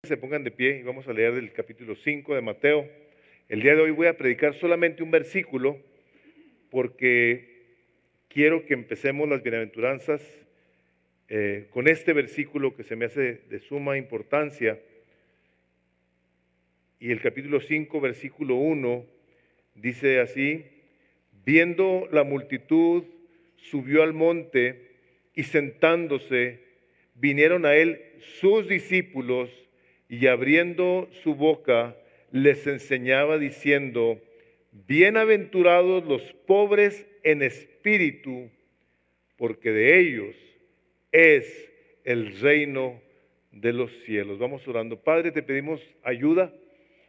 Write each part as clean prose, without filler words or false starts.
se pongan de pie y vamos a leer del capítulo 5 de Mateo. El día de hoy voy a predicar solamente un versículo porque quiero que empecemos las bienaventuranzas con este versículo que se me hace de suma importancia. Y el capítulo 5, versículo 1, dice así: viendo la multitud, subió al monte y sentándose, vinieron a él sus discípulos y abriendo su boca les enseñaba diciendo: bienaventurados los pobres en espíritu, porque de ellos es el reino de los cielos. Vamos orando. Padre, te pedimos ayuda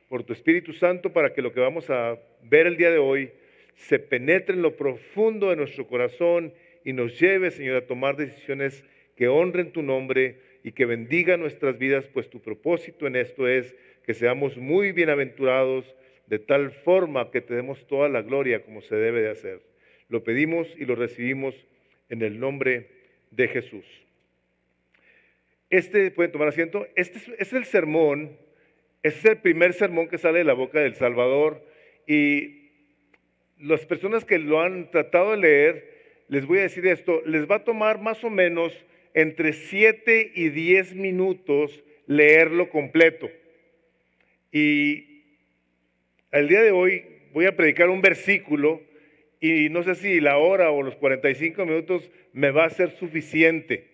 por tu Espíritu Santo para que lo que vamos a ver el día de hoy se penetre en lo profundo de nuestro corazón y nos lleve, Señor, a tomar decisiones que honren tu nombre y que bendigan nuestras vidas, pues tu propósito en esto es que seamos muy bienaventurados, de tal forma que te demos toda la gloria como se debe de hacer. Lo pedimos y lo recibimos en el nombre de Jesús. Pueden tomar asiento. Este es el sermón, este es el primer sermón que sale de la boca del Salvador, y las personas que lo han tratado de leer, les voy a decir esto, les va a tomar más o menos entre 7 y 10 minutos leerlo completo. Y el día de hoy voy a predicar un versículo y no sé si la hora o los 45 minutos me va a ser suficiente.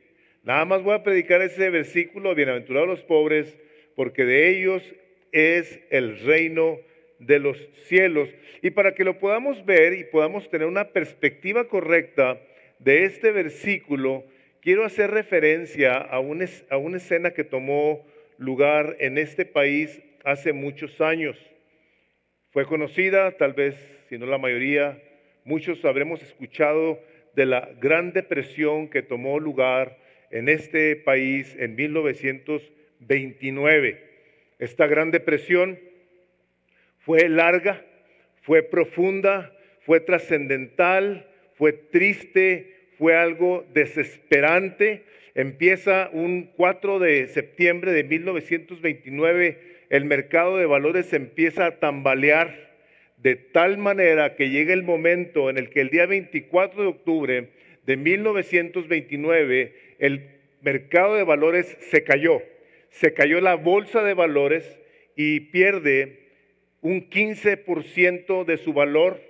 Nada más voy a predicar ese versículo: bienaventurados los pobres, porque de ellos es el reino de los cielos. Y para que lo podamos ver y podamos tener una perspectiva correcta de este versículo, quiero hacer referencia a una escena que tomó lugar en este país hace muchos años. Fue conocida, tal vez, si no la mayoría, muchos habremos escuchado de la Gran Depresión que tomó lugar en este país en 1929. Esta Gran Depresión fue larga, fue profunda, fue trascendental, fue triste, fue algo desesperante. Empieza un 4 de septiembre de 1929, el mercado de valores empieza a tambalear de tal manera que llega el momento en el que el día 24 de octubre de 1929 el mercado de valores se cayó la bolsa de valores y pierde un 15% de su valor,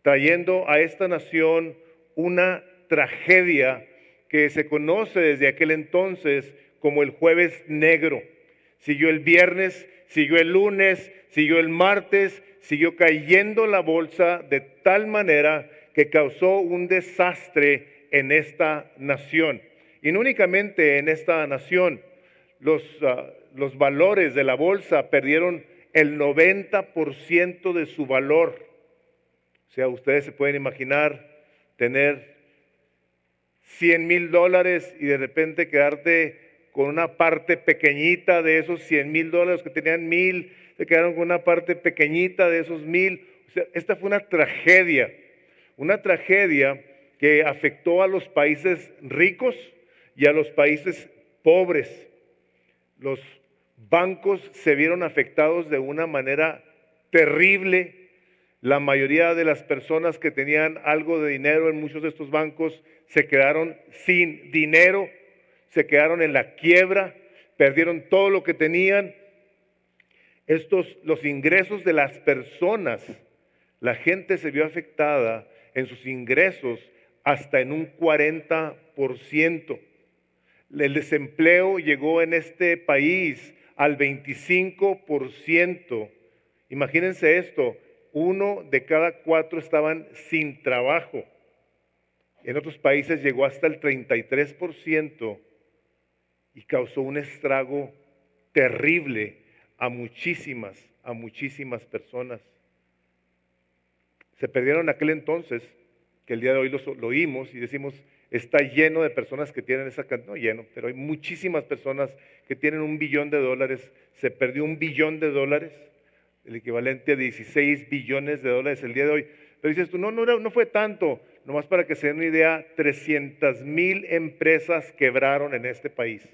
trayendo a esta nación una tragedia que se conoce desde aquel entonces como el Jueves Negro. Siguió el viernes, siguió el lunes, siguió el martes, siguió cayendo la bolsa de tal manera que causó un desastre en esta nación. Y no únicamente en esta nación, los valores de la bolsa perdieron el 90% de su valor. O sea, ustedes se pueden imaginar tener $100,000 y de repente quedarte con una parte pequeñita de esos $100,000 que tenían 1,000, se quedaron con una parte pequeñita de esos 1,000. O sea, esta fue una tragedia que afectó a los países ricos y a los países pobres. Los bancos se vieron afectados de una manera terrible. La mayoría de las personas que tenían algo de dinero en muchos de estos bancos se quedaron sin dinero, se quedaron en la quiebra, perdieron todo lo que tenían. Los ingresos de las personas, la gente se vio afectada en sus ingresos hasta en un 40%. El desempleo llegó en este país al 25%. Imagínense esto, 1 de cada 4 estaban sin trabajo. En otros países llegó hasta el 33% y causó un estrago terrible a muchísimas personas. Se perdieron en aquel entonces, que el día de hoy lo oímos y decimos, está lleno de personas que tienen esa cantidad, no lleno, pero hay muchísimas personas que tienen $1 billón. Se perdió $1 billón, el equivalente a 16 billones de dólares el día de hoy. Pero dices tú, no fue tanto. Nomás para que se den una idea, 300,000 empresas quebraron en este país.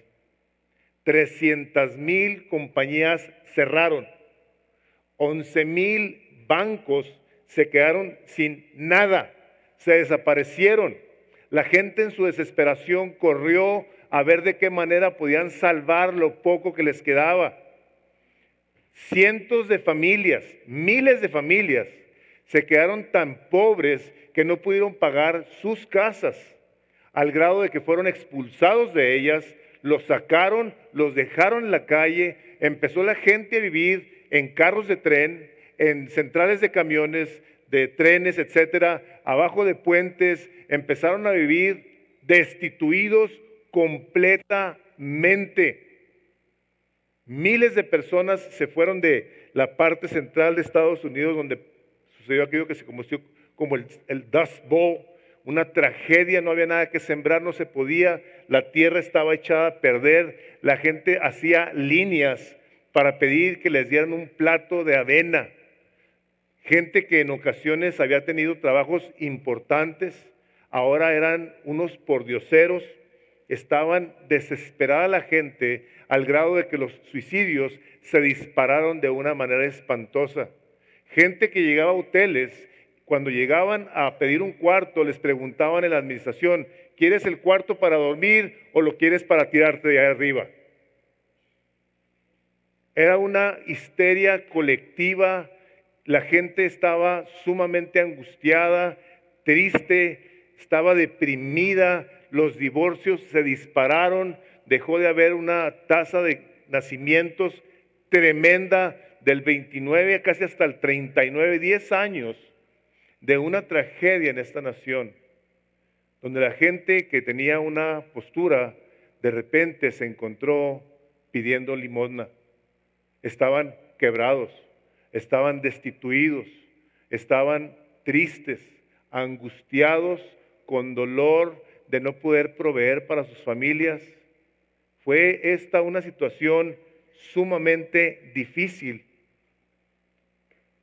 300,000 compañías cerraron. 11,000 bancos se quedaron sin nada, se desaparecieron. La gente en su desesperación corrió a ver de qué manera podían salvar lo poco que les quedaba. Cientos de familias, miles de familias, se quedaron tan pobres que no pudieron pagar sus casas, al grado de que fueron expulsados de ellas, los sacaron, los dejaron en la calle, empezó la gente a vivir en carros de tren, en centrales de camiones, de trenes, etcétera, abajo de puentes, empezaron a vivir destituidos completamente. Miles de personas se fueron de la parte central de Estados Unidos, donde sucedió aquello que se conoció como el Dust Bowl, una tragedia, no había nada que sembrar, no se podía, la tierra estaba echada a perder, la gente hacía líneas para pedir que les dieran un plato de avena. Gente que en ocasiones había tenido trabajos importantes, ahora eran unos pordioseros, estaban desesperada la gente al grado de que los suicidios se dispararon de una manera espantosa. Gente que llegaba a hoteles, cuando llegaban a pedir un cuarto, les preguntaban en la administración, ¿quieres el cuarto para dormir o lo quieres para tirarte de ahí arriba? Era una histeria colectiva, la gente estaba sumamente angustiada, triste, estaba deprimida, los divorcios se dispararon, dejó de haber una tasa de nacimientos tremenda del 29 casi hasta el 39, 10 años de una tragedia en esta nación, donde la gente que tenía una postura de repente se encontró pidiendo limosna. Estaban quebrados, estaban destituidos, estaban tristes, angustiados, con dolor de no poder proveer para sus familias. Fue esta una situación sumamente difícil.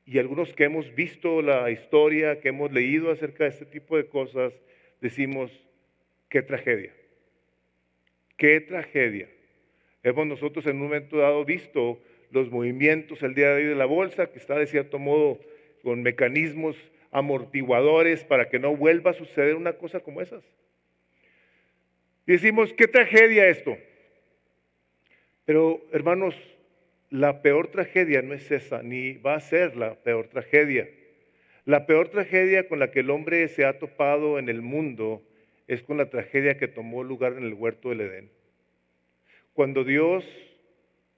Y algunos que hemos visto la historia, que hemos leído acerca de este tipo de cosas, decimos, qué tragedia, qué tragedia. Hemos nosotros en un momento dado visto los movimientos el día de hoy de la bolsa, que está de cierto modo con mecanismos amortiguadores para que no vuelva a suceder una cosa como esas. Y decimos, qué tragedia esto. Pero hermanos, la peor tragedia no es esa, ni va a ser la peor tragedia. La peor tragedia con la que el hombre se ha topado en el mundo es con la tragedia que tomó lugar en el huerto del Edén. Cuando Dios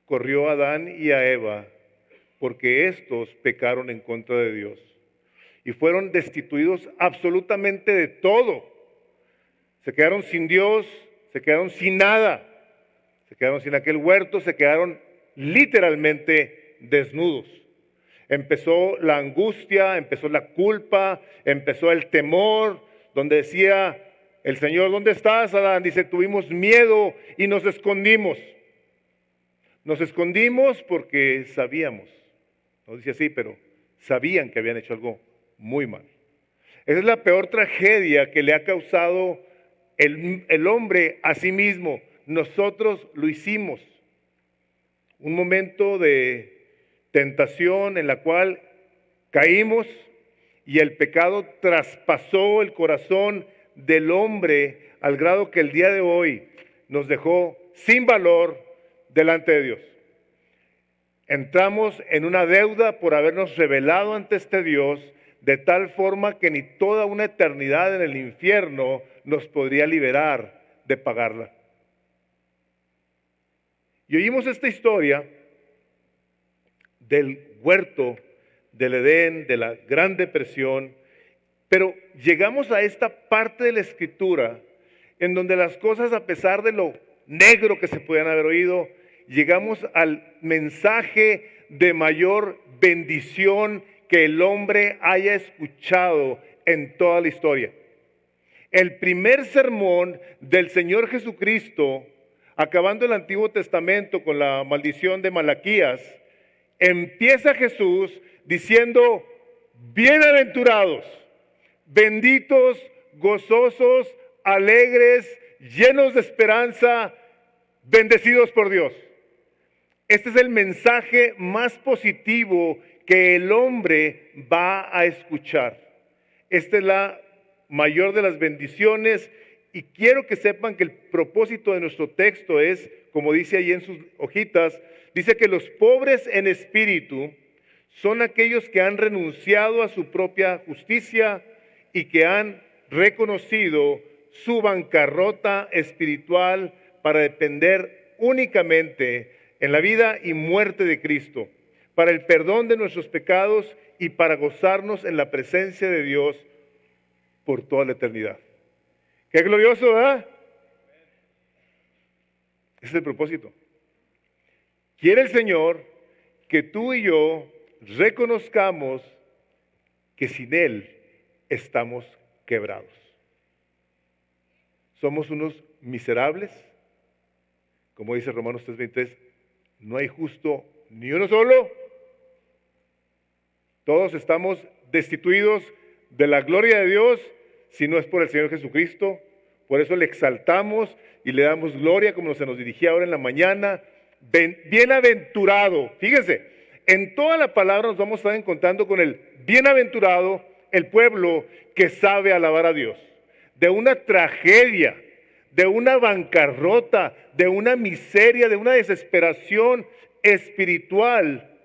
corrió a Adán y a Eva porque estos pecaron en contra de Dios y fueron destituidos absolutamente de todo. Se quedaron sin Dios, se quedaron sin nada, se quedaron sin aquel huerto, se quedaron literalmente desnudos. Empezó la angustia, empezó la culpa, empezó el temor, donde decía el Señor, ¿dónde estás, Adán? Dice, tuvimos miedo y nos escondimos. Nos escondimos porque sabíamos, no dice así, pero sabían que habían hecho algo muy mal. Esa es la peor tragedia que le ha causado el hombre a sí mismo. Nosotros lo hicimos. Un momento de tentación en la cual caímos y el pecado traspasó el corazón del hombre al grado que el día de hoy nos dejó sin valor delante de Dios. Entramos en una deuda por habernos rebelado ante este Dios de tal forma que ni toda una eternidad en el infierno nos podría liberar de pagarla. Y oímos esta historia del huerto, del Edén, de la Gran Depresión, pero llegamos a esta parte de la Escritura en donde las cosas, a pesar de lo negro que se podían haber oído, llegamos al mensaje de mayor bendición que el hombre haya escuchado en toda la historia. El primer sermón del Señor Jesucristo, acabando el Antiguo Testamento con la maldición de Malaquías, empieza Jesús diciendo, bienaventurados, benditos, gozosos, alegres, llenos de esperanza, bendecidos por Dios. Este es el mensaje más positivo que el hombre va a escuchar. Esta es la mayor de las bendiciones y quiero que sepan que el propósito de nuestro texto es, como dice ahí en sus hojitas, dice que los pobres en espíritu son aquellos que han renunciado a su propia justicia y que han reconocido su bancarrota espiritual para depender únicamente en la vida y muerte de Cristo, para el perdón de nuestros pecados y para gozarnos en la presencia de Dios por toda la eternidad. Qué glorioso, ¿verdad? Ese es el propósito. Quiere el Señor que tú y yo reconozcamos que sin Él estamos quebrados. Somos unos miserables, como dice Romanos 3:23, no hay justo ni uno solo. Todos estamos destituidos de la gloria de Dios si no es por el Señor Jesucristo. Por eso le exaltamos y le damos gloria como se nos dirigía ahora en la mañana. Bienaventurado, fíjense, en toda la palabra nos vamos a estar encontrando con el bienaventurado, el pueblo que sabe alabar a Dios. De una tragedia, de una bancarrota, de una miseria, de una desesperación espiritual,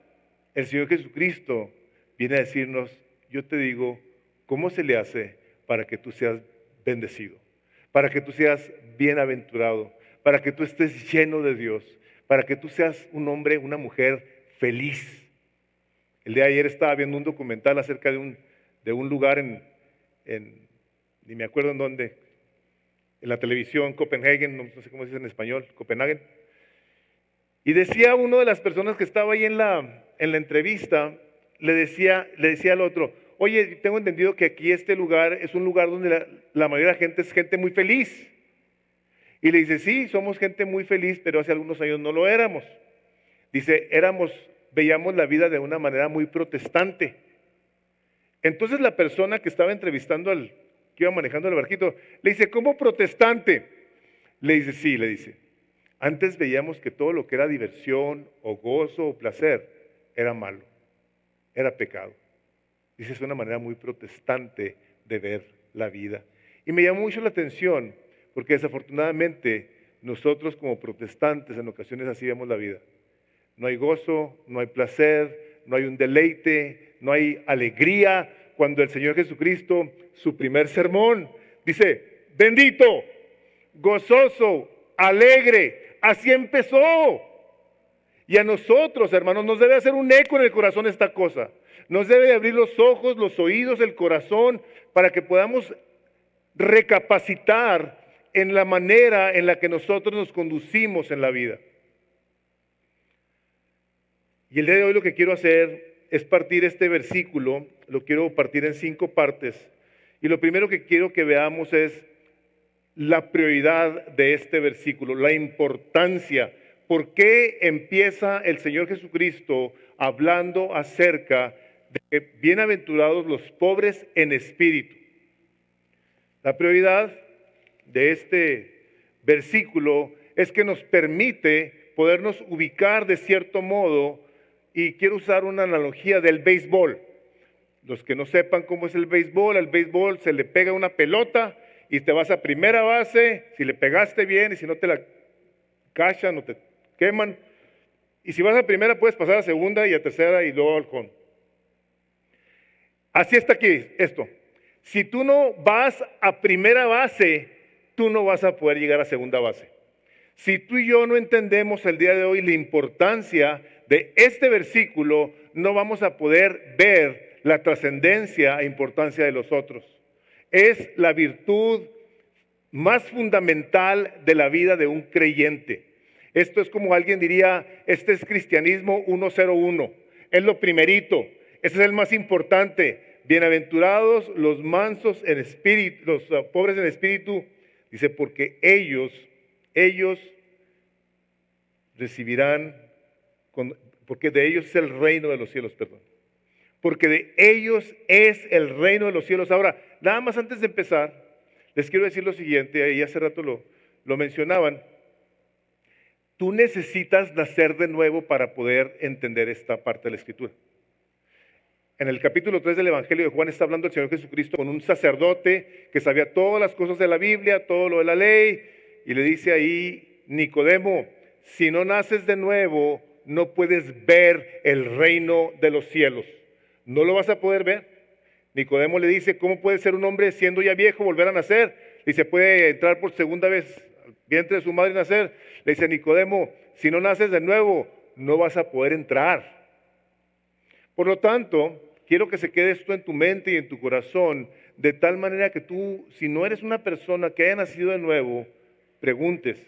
el Señor Jesucristo viene a decirnos, yo te digo, ¿cómo se le hace para que tú seas bendecido? Para que tú seas bienaventurado, para que tú estés lleno de Dios, para que tú seas un hombre, una mujer feliz. El día de ayer estaba viendo un documental acerca de un lugar ni me acuerdo en dónde, en la televisión, Copenhagen, no sé cómo se dice en español, Copenhagen. Y decía uno de las personas que estaba ahí en la entrevista, le decía al otro, oye, tengo entendido que aquí este lugar es un lugar donde la mayoría de la gente es gente muy feliz. Y le dice, sí, somos gente muy feliz, pero hace algunos años no lo éramos. Dice, veíamos la vida de una manera muy protestante. Entonces la persona que estaba entrevistando que iba manejando el barquito, le dice, ¿cómo protestante? Le dice, sí, le dice, antes veíamos que todo lo que era diversión o gozo o placer era malo, era pecado. Dice, es una manera muy protestante de ver la vida. Y me llamó mucho la atención, porque desafortunadamente nosotros como protestantes en ocasiones así vemos la vida. No hay gozo, no hay placer, no hay un deleite, no hay alegría. Cuando el Señor Jesucristo, su primer sermón, dice, bendito, gozoso, alegre, así empezó. Y a nosotros, hermanos, nos debe hacer un eco en el corazón esta cosa. Nos debe de abrir los ojos, los oídos, el corazón, para que podamos recapacitar en la manera en la que nosotros nos conducimos en la vida. Y el día de hoy lo que quiero hacer es partir este versículo, lo quiero partir en 5 partes. Y lo primero que quiero que veamos es la prioridad de este versículo, la importancia. ¿Por qué empieza el Señor Jesucristo hablando acerca de que bienaventurados los pobres en espíritu? La prioridad de este versículo es que nos permite podernos ubicar de cierto modo, y quiero usar una analogía del béisbol. Los que no sepan cómo es el béisbol, al béisbol se le pega una pelota y te vas a primera base, si le pegaste bien y si no te la cachan o te queman. Y si vas a primera puedes pasar a segunda y a tercera y luego al home. Así está aquí esto. Si tú no vas a primera base, tú no vas a poder llegar a segunda base. Si tú y yo no entendemos el día de hoy la importancia de este versículo, no vamos a poder ver la trascendencia e importancia de los otros. Es la virtud más fundamental de la vida de un creyente. Esto es como alguien diría, este es cristianismo 101. Es lo primerito, ese es el más importante. Bienaventurados los mansos en espíritu, los pobres en espíritu, dice, porque ellos recibirán, porque de ellos es el reino de los cielos, perdón. Porque de ellos es el reino de los cielos. Ahora, nada más antes de empezar, les quiero decir lo siguiente, y hace rato lo mencionaban. tú necesitas nacer de nuevo para poder entender esta parte de la Escritura. En el capítulo 3 del Evangelio de Juan está hablando el Señor Jesucristo con un sacerdote que sabía todas las cosas de la Biblia, todo lo de la ley, y le dice ahí, Nicodemo, si no naces de nuevo, no puedes ver el reino de los cielos. No lo vas a poder ver. Nicodemo le dice, ¿cómo puede ser un hombre siendo ya viejo volver a nacer? Dice, ¿puede entrar por segunda vez al vientre de su madre y nacer? Le dice, Nicodemo, si no naces de nuevo, no vas a poder entrar. Por lo tanto, quiero que se quede esto en tu mente y en tu corazón, de tal manera que tú, si no eres una persona que haya nacido de nuevo, preguntes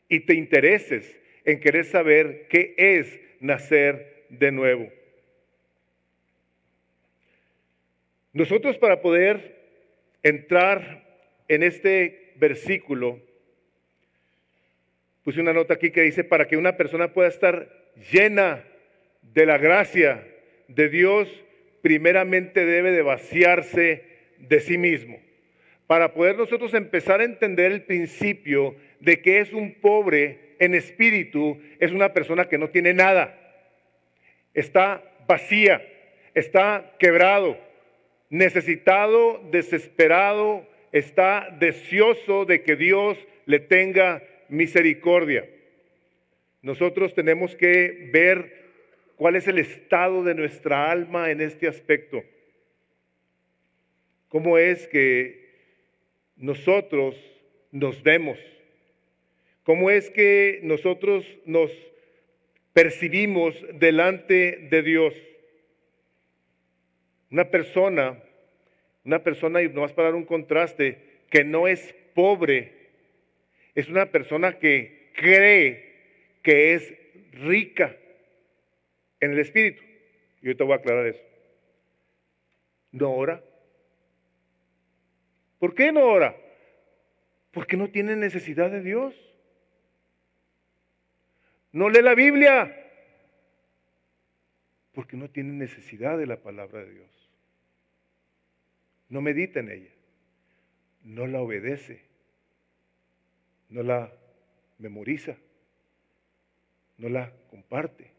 y te intereses en querer saber qué es nacer de nuevo. Nosotros, para poder entrar en este versículo, puse una nota aquí que dice, para que una persona pueda estar llena de la gracia de Dios, primeramente debe de vaciarse de sí mismo. Para poder nosotros empezar a entender el principio de que es un pobre en espíritu, es una persona que no tiene nada, está vacía, está quebrado, necesitado, desesperado, está deseoso de que Dios le tenga misericordia. Nosotros tenemos que ver cuál es el estado de nuestra alma en este aspecto. ¿Cómo es que nosotros nos vemos? ¿Cómo es que nosotros nos percibimos delante de Dios? Una persona, y nomás para dar un contraste, que no es pobre, es una persona que cree que es rica en el espíritu. Yo te voy a aclarar eso. No ora. ¿Por qué no ora? Porque no tiene necesidad de Dios. No lee la Biblia. Porque no tiene necesidad de la palabra de Dios. No medita en ella. No la obedece. No la memoriza. No la comparte.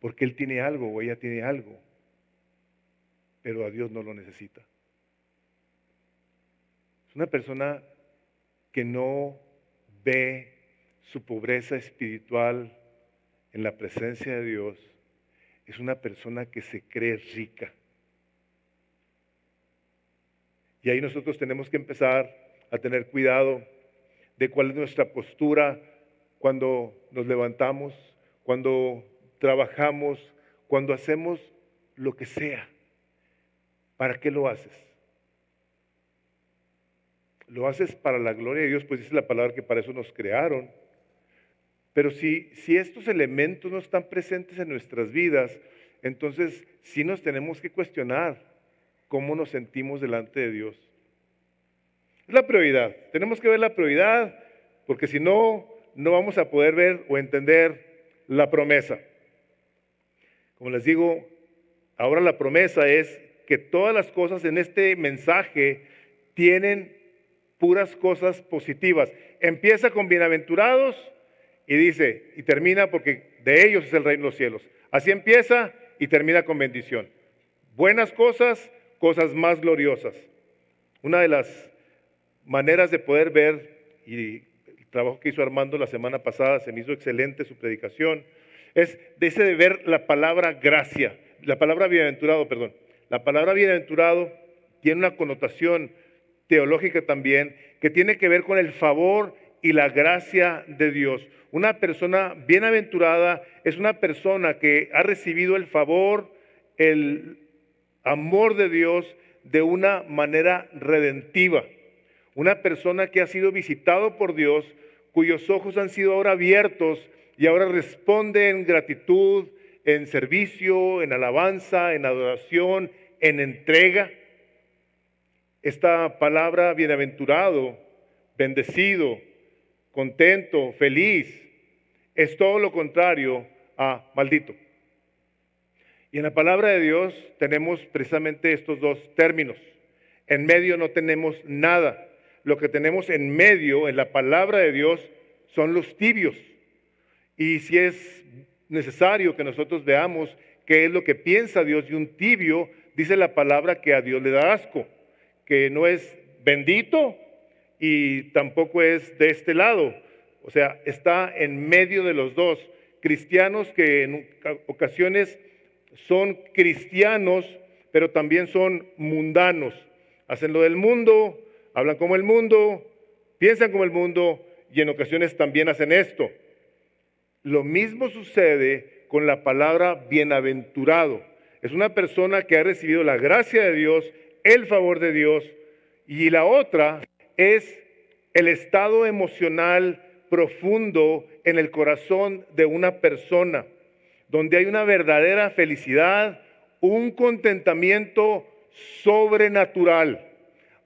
Porque él tiene algo o ella tiene algo, pero a Dios no lo necesita. Es una persona que no ve su pobreza espiritual en la presencia de Dios. Es una persona que se cree rica. Y ahí nosotros tenemos que empezar a tener cuidado de cuál es nuestra postura cuando nos levantamos, cuando trabajamos, cuando hacemos lo que sea. ¿Para qué lo haces? Lo haces para la gloria de Dios, pues dice la palabra que para eso nos crearon. Pero si estos elementos no están presentes en nuestras vidas, entonces sí nos tenemos que cuestionar cómo nos sentimos delante de Dios. Es la prioridad. Tenemos que ver la prioridad, porque si no, no vamos a poder ver o entender la promesa. Como les digo, ahora la promesa es que todas las cosas en este mensaje tienen puras cosas positivas. Empieza con bienaventurados y dice, y termina porque de ellos es el reino de los cielos. Así empieza y termina con bendición. Buenas cosas, cosas más gloriosas. Una de las maneras de poder ver, y el trabajo que hizo Armando la semana pasada, se me hizo excelente su predicación, es de ver la palabra gracia, la palabra bienaventurado, perdón. La palabra bienaventurado tiene una connotación teológica también, que tiene que ver con el favor y la gracia de Dios. Una persona bienaventurada es una persona que ha recibido el favor, el amor de Dios de una manera redentiva. Una persona que ha sido visitado por Dios, cuyos ojos han sido ahora abiertos y ahora responde en gratitud, en servicio, en alabanza, en adoración, en entrega. Esta palabra bienaventurado, bendecido, contento, feliz, es todo lo contrario a maldito. Y en la palabra de Dios tenemos precisamente estos dos términos. En medio no tenemos nada. Lo que tenemos en medio, en la palabra de Dios, son los tibios. Y si es necesario que nosotros veamos qué es lo que piensa Dios de un tibio, dice la palabra que a Dios le da asco, que no es bendito y tampoco es de este lado. O sea, está en medio de los dos. Cristianos que en ocasiones son cristianos, pero también son mundanos. Hacen lo del mundo, hablan como el mundo, piensan como el mundo y en ocasiones también hacen esto. Lo mismo sucede con la palabra bienaventurado. Es una persona que ha recibido la gracia de Dios, el favor de Dios, y la otra es el estado emocional profundo en el corazón de una persona, donde hay una verdadera felicidad, un contentamiento sobrenatural,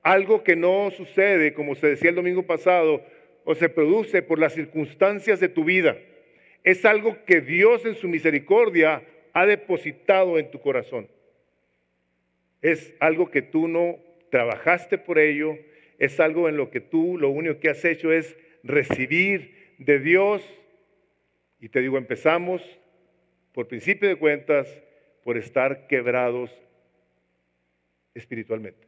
algo que no sucede, como se decía el domingo pasado, o se produce por las circunstancias de tu vida. Es algo que Dios en su misericordia ha depositado en tu corazón. Es algo que tú no trabajaste por ello, es algo en lo que tú lo único que has hecho es recibir de Dios. Y te digo, empezamos por principio de cuentas por estar quebrados espiritualmente.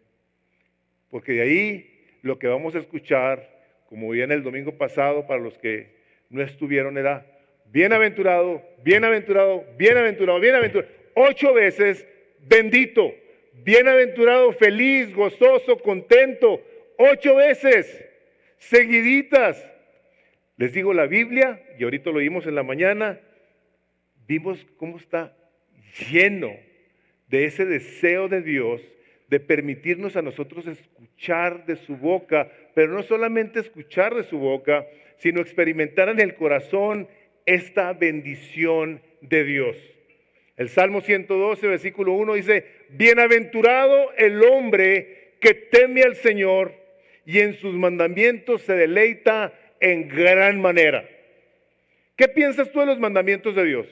Porque de ahí lo que vamos a escuchar, como vi en el domingo pasado, para los que no estuvieron, era bienaventurado, bienaventurado, bienaventurado, bienaventurado. 8 veces bendito, bienaventurado, feliz, gozoso, contento. 8 veces seguiditas. Les digo, la Biblia, y ahorita lo vimos en la mañana, vimos cómo está lleno de ese deseo de Dios de permitirnos a nosotros escuchar de su boca, pero no solamente escuchar de su boca, sino experimentar en el corazón esta bendición de Dios. El Salmo 112, versículo 1 dice, bienaventurado el hombre que teme al Señor y en sus mandamientos se deleita en gran manera. ¿Qué piensas tú de los mandamientos de Dios?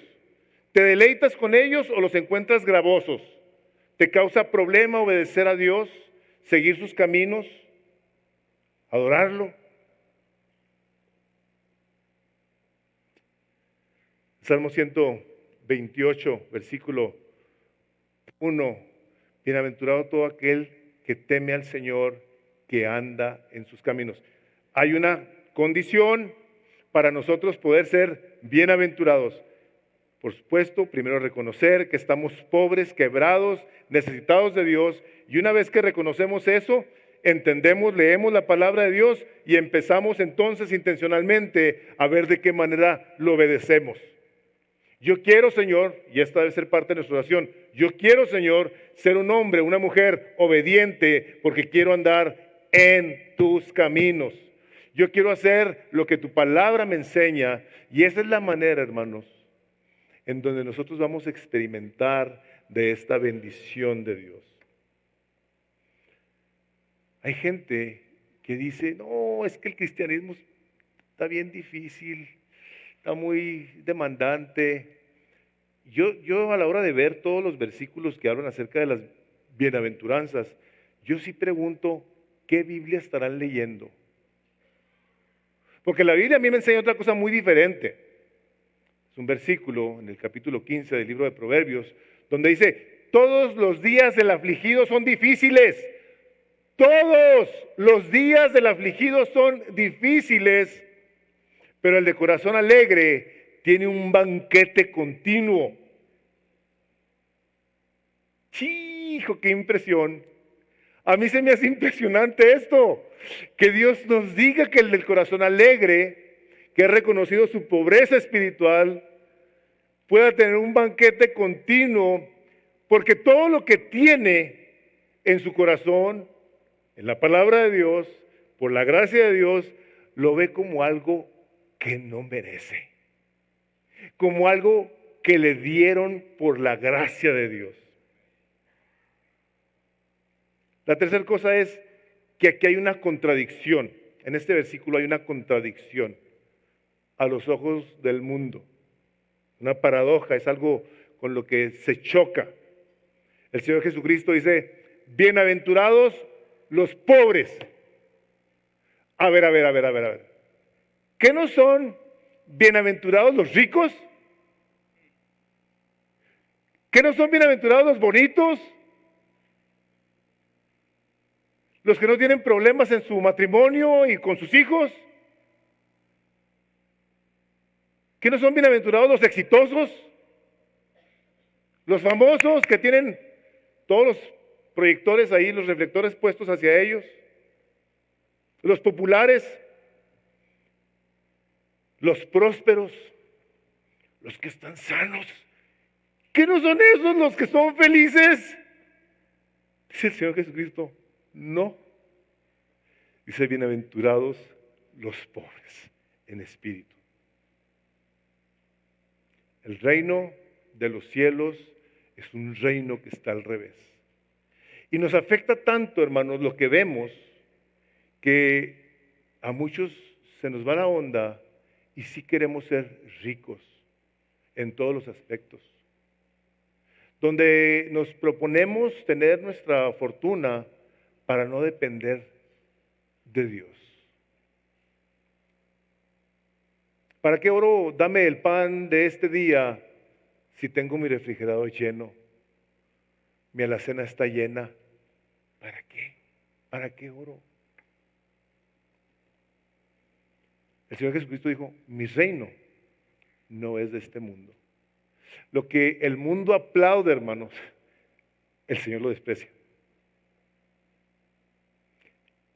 ¿Te deleitas con ellos o los encuentras gravosos? ¿Te causa problema obedecer a Dios, seguir sus caminos, adorarlo? Salmo 128, versículo 1. Bienaventurado todo aquel que teme al Señor, que anda en sus caminos. Hay una condición para nosotros poder ser bienaventurados. Por supuesto, primero reconocer que estamos pobres, quebrados, necesitados de Dios. Y una vez que reconocemos eso, entendemos, leemos la palabra de Dios y empezamos entonces intencionalmente a ver de qué manera lo obedecemos. Yo quiero, Señor, y esta debe ser parte de nuestra oración, yo quiero, Señor, ser un hombre, una mujer obediente porque quiero andar en tus caminos. Yo quiero hacer lo que tu palabra me enseña y esa es la manera, hermanos, en donde nosotros vamos a experimentar de esta bendición de Dios. Hay gente que dice, no, es que el cristianismo está bien difícil, está muy demandante. Yo a la hora de ver todos los versículos que hablan acerca de las bienaventuranzas, yo sí pregunto, ¿qué Biblia estarán leyendo? Porque la Biblia a mí me enseña otra cosa muy diferente. Es un versículo en el capítulo 15 del libro de Proverbios, donde dice, todos los días del afligido son difíciles. Todos los días del afligido son difíciles, pero el de corazón alegre tiene un banquete continuo. ¡Hijo, qué impresión! A mí se me hace impresionante esto, que Dios nos diga que el del corazón alegre, que ha reconocido su pobreza espiritual, pueda tener un banquete continuo, porque todo lo que tiene en su corazón, en la palabra de Dios, por la gracia de Dios, lo ve como algo que no merece, como algo que le dieron por la gracia de Dios. La tercera cosa es que aquí hay una contradicción. En este versículo hay una contradicción a los ojos del mundo. Una paradoja, es algo con lo que se choca. El Señor Jesucristo dice, bienaventurados los pobres. A ver. ¿Qué no son bienaventurados los ricos? ¿Qué no son bienaventurados los bonitos? Los que no tienen problemas en su matrimonio y con sus hijos. ¿Qué no son bienaventurados los exitosos? Los famosos que tienen todos los proyectores ahí, los reflectores puestos hacia ellos. Los populares, los prósperos, los que están sanos. ¿Qué no son esos los que son felices? Dice el Señor Jesucristo, no. Dice, bienaventurados los pobres en espíritu. El reino de los cielos es un reino que está al revés. Y nos afecta tanto, hermanos, lo que vemos, que a muchos se nos va la onda y sí queremos ser ricos en todos los aspectos. Donde nos proponemos tener nuestra fortuna para no depender de Dios. ¿Para qué oro? Dame el pan de este día si tengo mi refrigerador lleno, mi alacena está llena. ¿Para qué? ¿Para qué oro? El Señor Jesucristo dijo, mi reino no es de este mundo. Lo que el mundo aplaude, hermanos, el Señor lo desprecia.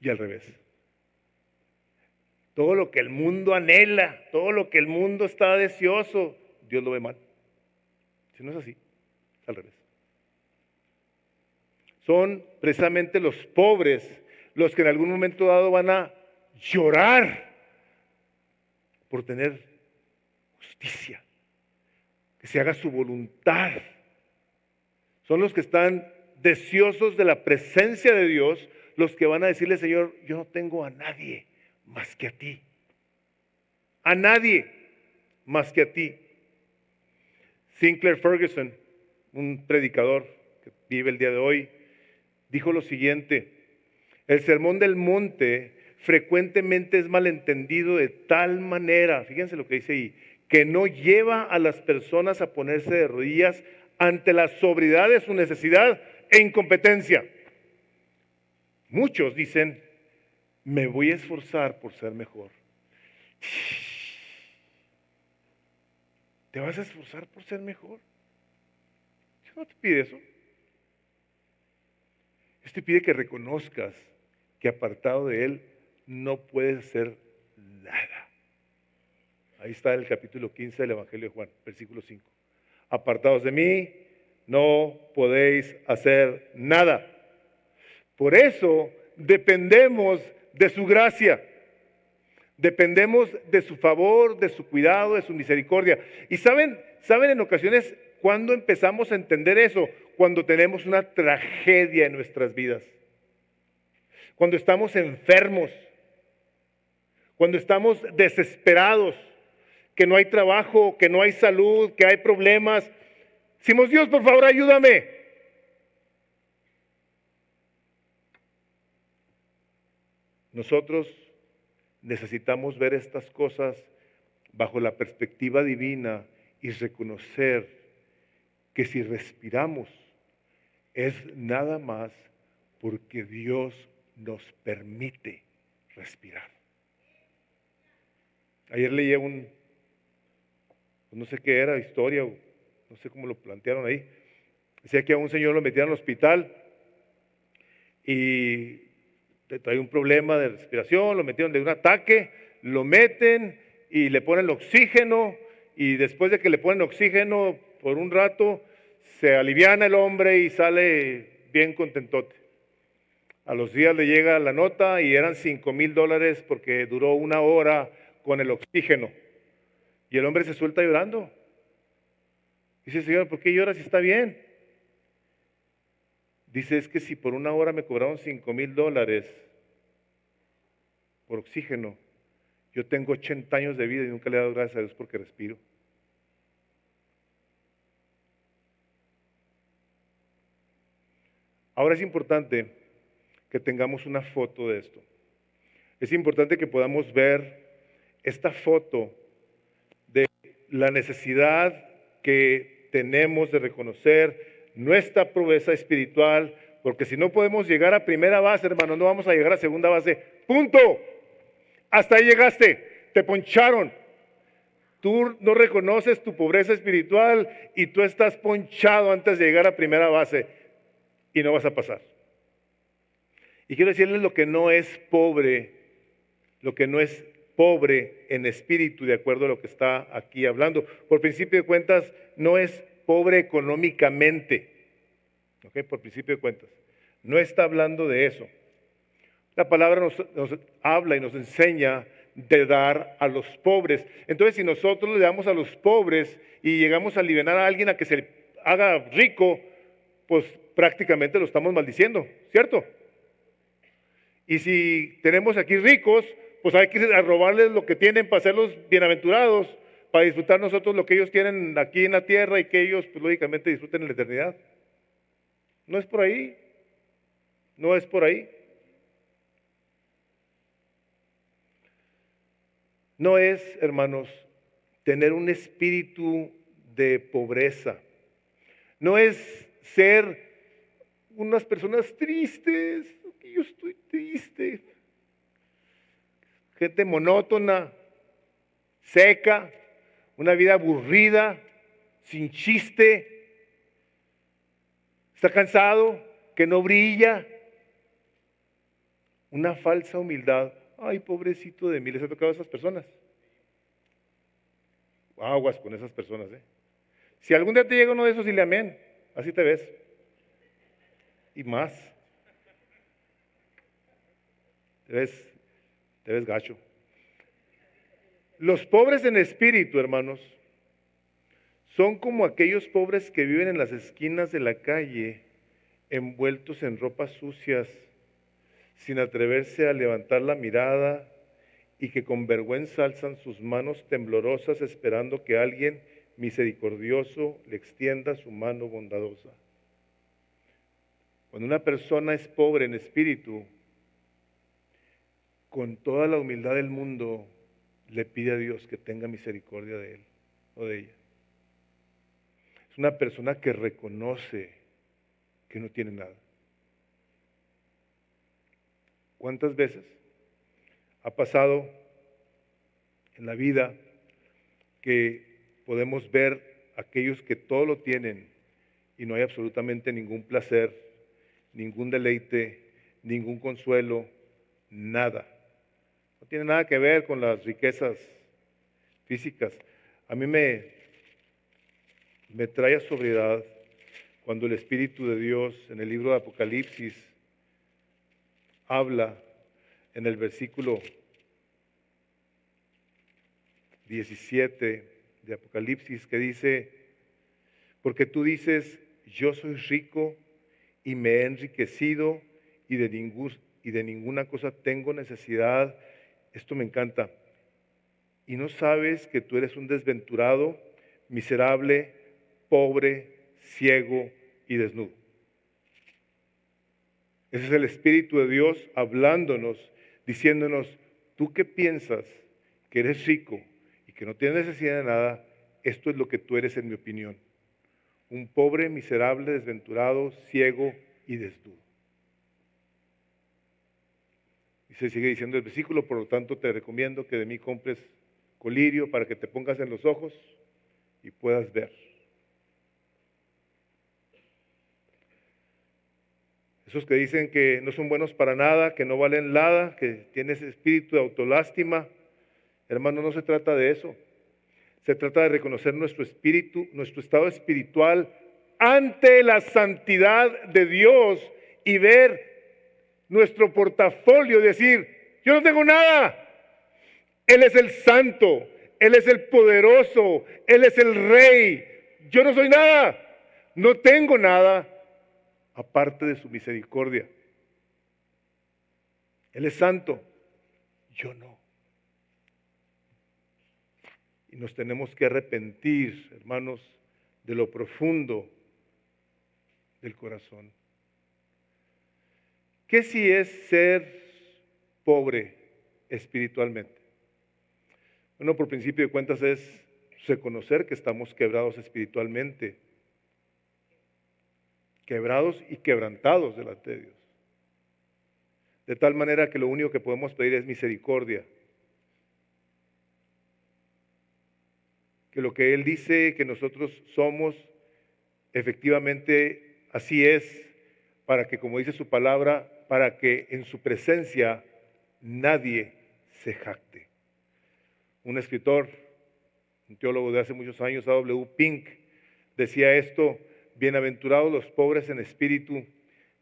Y al revés. Todo lo que el mundo anhela, todo lo que el mundo está deseoso, Dios lo ve mal. Si no es así, es al revés. Son precisamente los pobres los que en algún momento dado van a llorar por tener justicia, que se haga su voluntad. Son los que están deseosos de la presencia de Dios, los que van a decirle, Señor, yo no tengo a nadie más que a ti. A nadie más que a ti. Sinclair Ferguson, un predicador que vive el día de hoy, dijo lo siguiente: el sermón del monte frecuentemente es malentendido de tal manera, fíjense lo que dice ahí, que no lleva a las personas a ponerse de rodillas ante la sobriedad de su necesidad e incompetencia. Muchos dicen, me voy a esforzar por ser mejor. ¿Te vas a esforzar por ser mejor? Dios no te pide eso. Dios te pide que reconozcas que apartado de Él no puedes hacer nada. Ahí está el capítulo 15 del Evangelio de Juan, versículo 5. Apartados de mí, no podéis hacer nada. Por eso dependemos de su gracia. Dependemos de su favor, de su cuidado, de su misericordia. Y saben en ocasiones cuando empezamos a entender eso, cuando tenemos una tragedia en nuestras vidas. Cuando estamos enfermos, cuando estamos desesperados, que no hay trabajo, que no hay salud, que hay problemas. Decimos, Dios, por favor, ayúdame. Nosotros necesitamos ver estas cosas bajo la perspectiva divina y reconocer que si respiramos es nada más porque Dios nos permite respirar. Ayer leí no sé qué era, historia, no sé cómo lo plantearon ahí. Decía que a un señor lo metieron al hospital y trae un problema de respiración, lo metieron de un ataque, lo meten y le ponen oxígeno, y después de que le ponen oxígeno por un rato se aliviana el hombre y sale bien contentote. A los días le llega la nota y eran $5,000 porque duró 1 hora con el oxígeno, y el hombre se suelta llorando. Dice, Señor, ¿por qué lloras si está bien? Dice, es que si por 1 hora me cobraron $5,000 por oxígeno, yo tengo 80 años de vida y nunca le he dado gracias a Dios porque respiro. Ahora es importante que tengamos una foto de esto. Es importante que podamos ver esta foto la necesidad que tenemos de reconocer nuestra pobreza espiritual, porque si no podemos llegar a primera base, hermano, no vamos a llegar a segunda base. ¡Punto! Hasta ahí llegaste, te poncharon. Tú no reconoces tu pobreza espiritual y tú estás ponchado antes de llegar a primera base y no vas a pasar. Y quiero decirles lo que no es pobre en espíritu, de acuerdo a lo que está aquí hablando. Por principio de cuentas, no es pobre económicamente. ¿Ok? Por principio de cuentas. No está hablando de eso. La palabra nos habla y nos enseña de dar a los pobres. Entonces, si nosotros le damos a los pobres y llegamos a aliviar a alguien a que se haga rico, pues prácticamente lo estamos maldiciendo, ¿cierto? Y si tenemos aquí ricos, pues hay que robarles lo que tienen para hacerlos bienaventurados, para disfrutar nosotros lo que ellos tienen aquí en la tierra y que ellos, pues lógicamente, disfruten en la eternidad. No es por ahí, no es por ahí. No es, hermanos, tener un espíritu de pobreza. No es ser unas personas tristes, que yo estoy triste. Gente monótona, seca, una vida aburrida, sin chiste. Está cansado, que no brilla. Una falsa humildad. Ay, pobrecito de mí, les ha tocado a esas personas. Aguas con esas personas, ¿eh? Si algún día te llega uno de esos, dile amén. Así te ves. Y más. Te ves gacho. Los pobres en espíritu, hermanos, son como aquellos pobres que viven en las esquinas de la calle, envueltos en ropas sucias, sin atreverse a levantar la mirada y que con vergüenza alzan sus manos temblorosas esperando que alguien misericordioso le extienda su mano bondadosa. Cuando una persona es pobre en espíritu, con toda la humildad del mundo, le pide a Dios que tenga misericordia de él o de ella. Es una persona que reconoce que no tiene nada. ¿Cuántas veces ha pasado en la vida que podemos ver aquellos que todo lo tienen y no hay absolutamente ningún placer, ningún deleite, ningún consuelo, nada? No tiene nada que ver con las riquezas físicas. A mí me trae a sobriedad cuando el Espíritu de Dios en el libro de Apocalipsis habla en el versículo 17 de Apocalipsis que dice, porque tú dices, yo soy rico y me he enriquecido y de ninguna cosa tengo necesidad. Esto me encanta. Y no sabes que tú eres un desventurado, miserable, pobre, ciego y desnudo. Ese es el Espíritu de Dios hablándonos, diciéndonos, tú que piensas que eres rico y que no tienes necesidad de nada, esto es lo que tú eres en mi opinión. Un pobre, miserable, desventurado, ciego y desnudo. Y se sigue diciendo el versículo, por lo tanto te recomiendo que de mí compres colirio para que te pongas en los ojos y puedas ver. Esos que dicen que no son buenos para nada, que no valen nada, que tienen ese espíritu de autolástima. Hermano, no se trata de eso. Se trata de reconocer nuestro espíritu, nuestro estado espiritual ante la santidad de Dios y ver nuestro portafolio y decir, yo no tengo nada. Él es el santo, Él es el poderoso, Él es el rey. Yo no soy nada, no tengo nada aparte de su misericordia. Él es santo, yo no. Y nos tenemos que arrepentir, hermanos, de lo profundo del corazón. ¿Qué si es ser pobre espiritualmente? Bueno, por principio de cuentas es reconocer que estamos quebrados espiritualmente, quebrados y quebrantados delante de Dios. De tal manera que lo único que podemos pedir es misericordia. Que lo que Él dice que nosotros somos, efectivamente así es, para que, como dice su palabra, para que en su presencia nadie se jacte. Un escritor, un teólogo de hace muchos años, A.W. Pink, decía esto: bienaventurados los pobres en espíritu.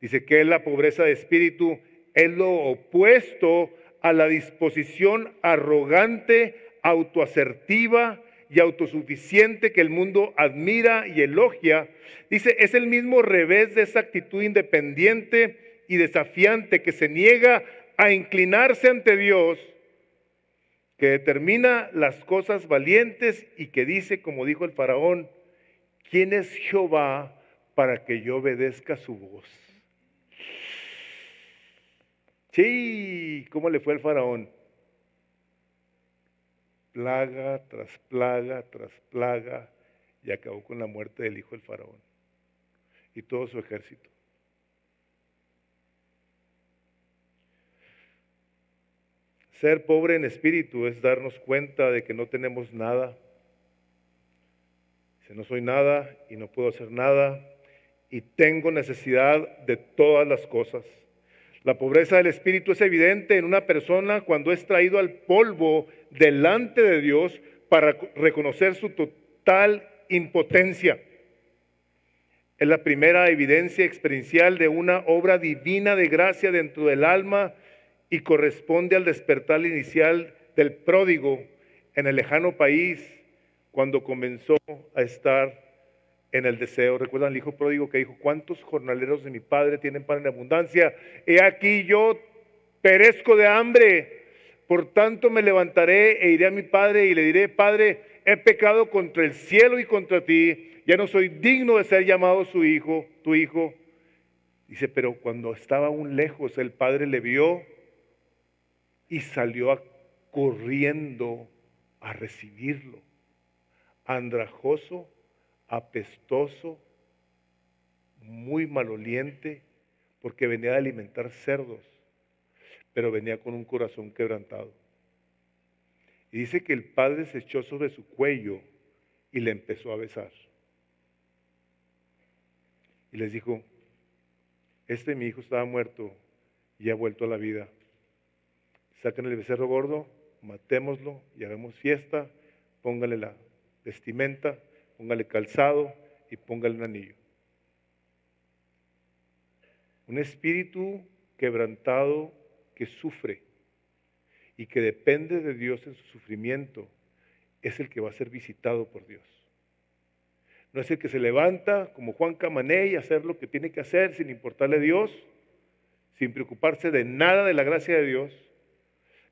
Dice que la pobreza de espíritu es lo opuesto a la disposición arrogante, autoasertiva y autosuficiente que el mundo admira y elogia. Dice, es el mismo revés de esa actitud independiente y desafiante que se niega a inclinarse ante Dios, que determina las cosas valientes y que dice, como dijo el faraón: ¿quién es Jehová para que yo obedezca su voz? Sí, ¿cómo le fue al faraón? Plaga tras plaga tras plaga, y acabó con la muerte del hijo del faraón y todo su ejército. Ser pobre en espíritu es darnos cuenta de que no tenemos nada. Si no soy nada y no puedo hacer nada y tengo necesidad de todas las cosas. La pobreza del espíritu es evidente en una persona cuando es traído al polvo delante de Dios para reconocer su total impotencia. Es la primera evidencia experiencial de una obra divina de gracia dentro del alma y corresponde al despertar inicial del pródigo en el lejano país cuando comenzó a estar en el deseo. ¿Recuerdan el hijo pródigo que dijo: ¿cuántos jornaleros de mi padre tienen pan en abundancia? He aquí yo perezco de hambre. Por tanto me levantaré e iré a mi padre y le diré: Padre, he pecado contra el cielo y contra ti, ya no soy digno de ser llamado tu hijo. Dice, pero cuando estaba aún lejos, el padre le vio y salió corriendo a recibirlo, andrajoso, apestoso, muy maloliente, porque venía de alimentar cerdos, pero venía con un corazón quebrantado. Y dice que el padre se echó sobre su cuello y le empezó a besar. Y les dijo: mi hijo estaba muerto y ha vuelto a la vida. Saquen el becerro gordo, matémoslo y hagamos fiesta, póngale la vestimenta, póngale calzado y póngale un anillo. Un espíritu quebrantado que sufre y que depende de Dios en su sufrimiento es el que va a ser visitado por Dios. No es el que se levanta como Juan Camané y hacer lo que tiene que hacer sin importarle a Dios, sin preocuparse de nada de la gracia de Dios.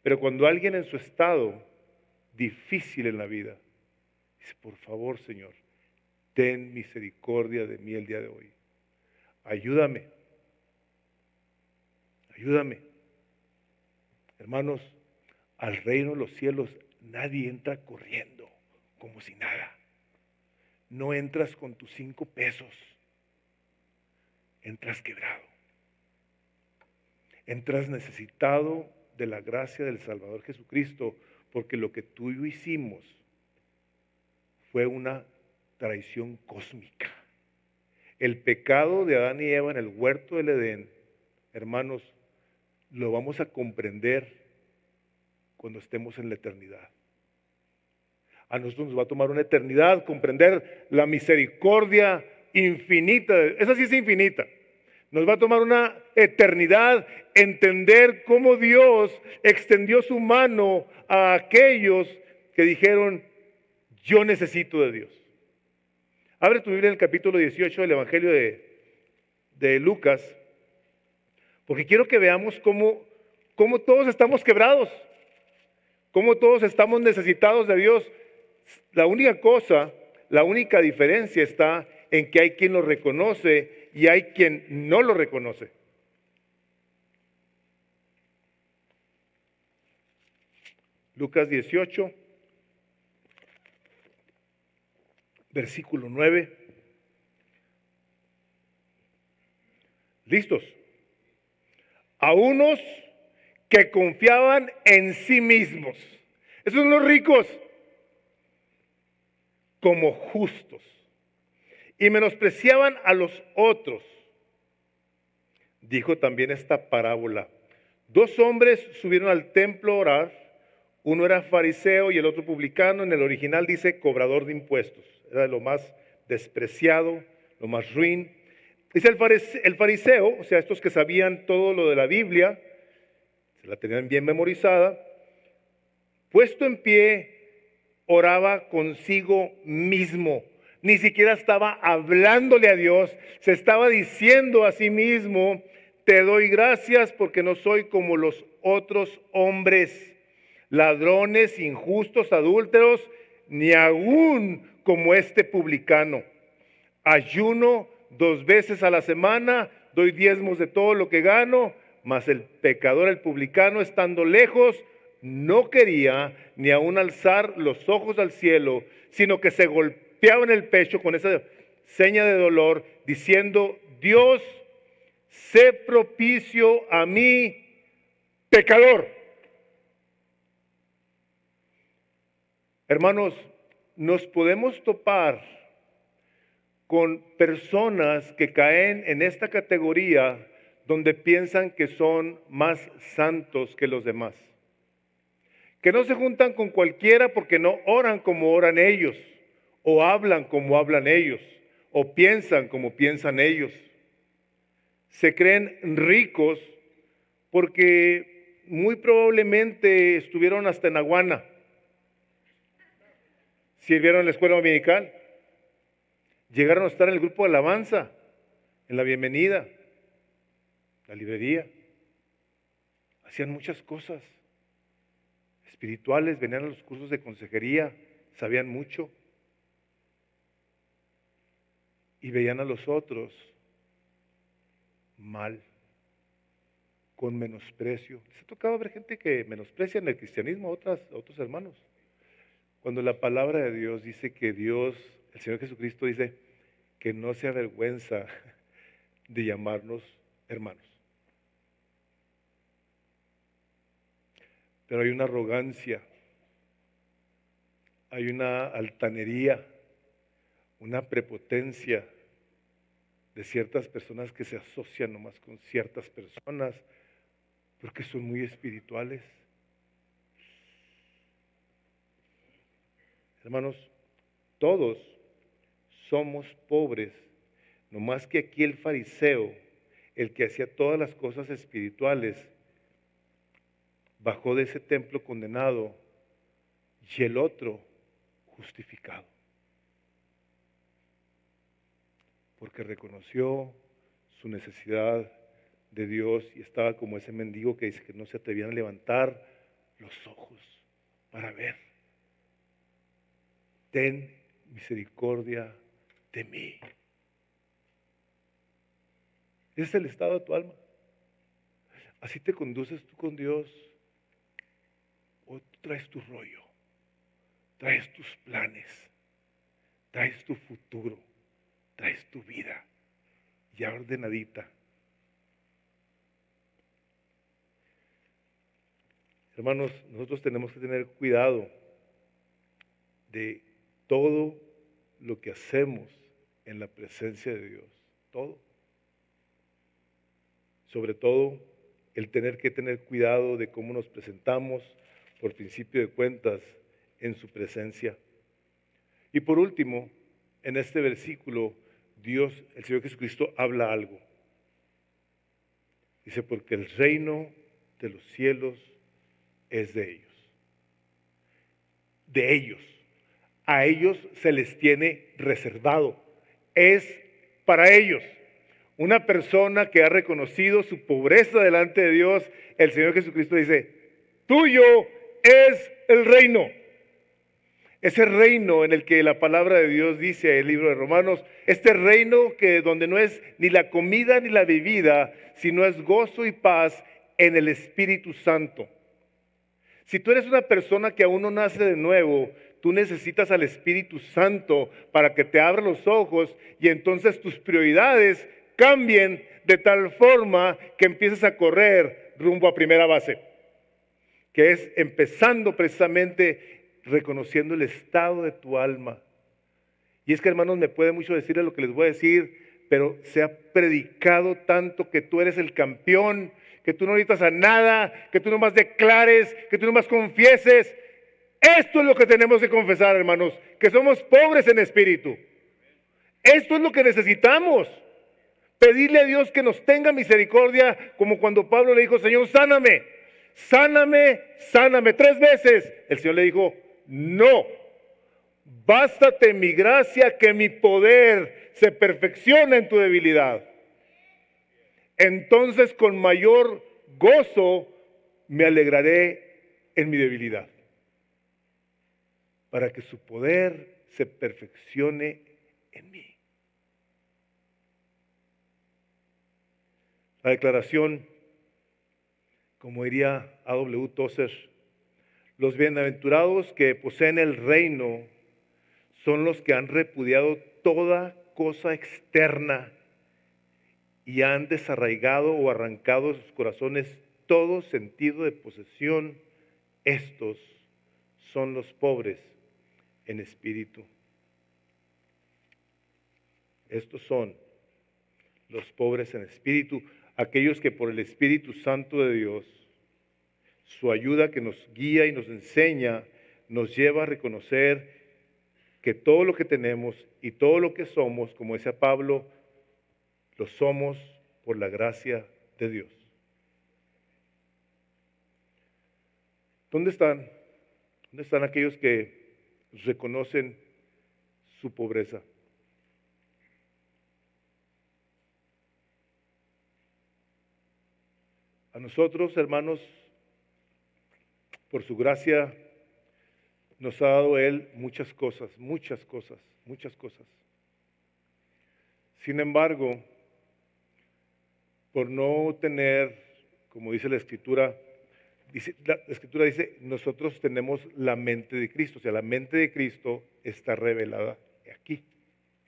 Pero cuando alguien en su estado difícil en la vida dice: por favor, Señor, ten misericordia de mí el día de hoy. Ayúdame. Hermanos, al reino de los cielos nadie entra corriendo como si nada. No entras con tus 5 pesos. Entras quebrado. Entras necesitado de la gracia del Salvador Jesucristo, porque lo que tú y yo hicimos fue una traición cósmica. El pecado de Adán y Eva en el huerto del Edén, hermanos, lo vamos a comprender cuando estemos en la eternidad. A nosotros nos va a tomar una eternidad comprender la misericordia infinita. Esa sí es infinita. Nos va a tomar una eternidad entender cómo Dios extendió su mano a aquellos que dijeron: yo necesito de Dios. Abre tu Biblia en el capítulo 18 del Evangelio de Lucas, porque quiero que veamos cómo todos estamos quebrados, cómo todos estamos necesitados de Dios. La única diferencia está en que hay quien lo reconoce y hay quien no lo reconoce. Lucas 18. versículo 9. ¿Listos? A unos que confiaban en sí mismos. Esos son los ricos, como justos, y menospreciaban a los otros. Dijo también esta parábola: 2 hombres subieron al templo a orar. Uno era fariseo y el otro publicano. En el original dice cobrador de impuestos. Era de lo más despreciado, lo más ruin. Dice el fariseo, o sea, estos que sabían todo lo de la Biblia, se la tenían bien memorizada, puesto en pie, oraba consigo mismo. Ni siquiera estaba hablándole a Dios, se estaba diciendo a sí mismo: te doy gracias porque no soy como los otros hombres, ladrones, injustos, adúlteros, ni aún como este publicano. Ayuno 2 veces a la semana, doy diezmos de todo lo que gano. Mas el pecador, el publicano, estando lejos, no quería ni aún alzar los ojos al cielo, sino que se golpeaba en el pecho con esa seña de dolor, diciendo: Dios, sé propicio a mí, pecador. Hermanos, nos podemos topar con personas que caen en esta categoría donde piensan que son más santos que los demás, que no se juntan con cualquiera porque no oran como oran ellos, o hablan como hablan ellos, o piensan como piensan ellos. Se creen ricos porque muy probablemente estuvieron hasta en Aguana, sirvieron en la escuela dominical, llegaron a estar en el grupo de alabanza, en la bienvenida, la librería. Hacían muchas cosas espirituales, venían a los cursos de consejería, sabían mucho. Y veían a los otros mal, con menosprecio. ¿Les ha tocado ver gente que menosprecia en el cristianismo a otros hermanos? Cuando la palabra de Dios dice que Dios, el Señor Jesucristo dice que no se avergüenza de llamarnos hermanos. Pero hay una arrogancia, hay una altanería, una prepotencia de ciertas personas que se asocian nomás con ciertas personas porque son muy espirituales. Hermanos, todos somos pobres, nomás que aquí el fariseo, el que hacía todas las cosas espirituales, bajó de ese templo condenado y el otro justificado. Porque reconoció su necesidad de Dios y estaba como ese mendigo que dice que no se atrevían a levantar los ojos para ver. Ten misericordia de mí. Ese es el estado de tu alma. Así te conduces tú con Dios, o tú traes tu rollo, traes tus planes, traes tu futuro, traes tu vida ya ordenadita. Hermanos, nosotros tenemos que tener cuidado de todo lo que hacemos en la presencia de Dios, todo. Sobre todo, el tener que tener cuidado de cómo nos presentamos, por principio de cuentas, en su presencia. Y por último, en este versículo, Dios, el Señor Jesucristo, habla algo. Dice, porque el reino de los cielos es de ellos. De ellos. A ellos se les tiene reservado. Es para ellos. Una persona que ha reconocido su pobreza delante de Dios, el Señor Jesucristo dice, tuyo es el reino. Ese reino en el que la palabra de Dios dice en el libro de Romanos, este reino que donde no es ni la comida ni la bebida, sino es gozo y paz en el Espíritu Santo. Si tú eres una persona que aún no nace de nuevo, Tú necesitas al Espíritu Santo para que te abra los ojos y entonces tus prioridades cambien de tal forma que empieces a correr rumbo a primera base, que es empezando precisamente reconociendo el estado de tu alma. Y es que, hermanos, me puede mucho decirles lo que les voy a decir, pero se ha predicado tanto que tú eres el campeón, que tú no necesitas a nada, que tú nomás declares, que tú nomás confieses. Esto es lo que tenemos que confesar, hermanos, que somos pobres en espíritu. Esto es lo que necesitamos. Pedirle a Dios que nos tenga misericordia, como cuando Pablo le dijo, Señor, sáname, sáname, sáname 3 veces. El Señor le dijo, no, bástate mi gracia, que mi poder se perfecciona en tu debilidad. Entonces con mayor gozo me alegraré en mi debilidad, para que su poder se perfeccione en mí. La declaración, como diría A.W. Tozer, los bienaventurados que poseen el reino son los que han repudiado toda cosa externa y han desarraigado o arrancado de sus corazones todo sentido de posesión. Estos son los pobres en espíritu. Estos son los pobres en espíritu, aquellos que por el Espíritu Santo de Dios, su ayuda que nos guía y nos enseña, nos lleva a reconocer que todo lo que tenemos y todo lo que somos, como decía Pablo, lo somos por la gracia de Dios. ¿Dónde están? ¿Dónde están aquellos que reconocen su pobreza? A nosotros, hermanos, por su gracia, nos ha dado Él muchas cosas, muchas cosas, muchas cosas. Sin embargo, por no tener, como dice la Escritura, la Escritura dice, nosotros tenemos la mente de Cristo. O sea, la mente de Cristo está revelada aquí,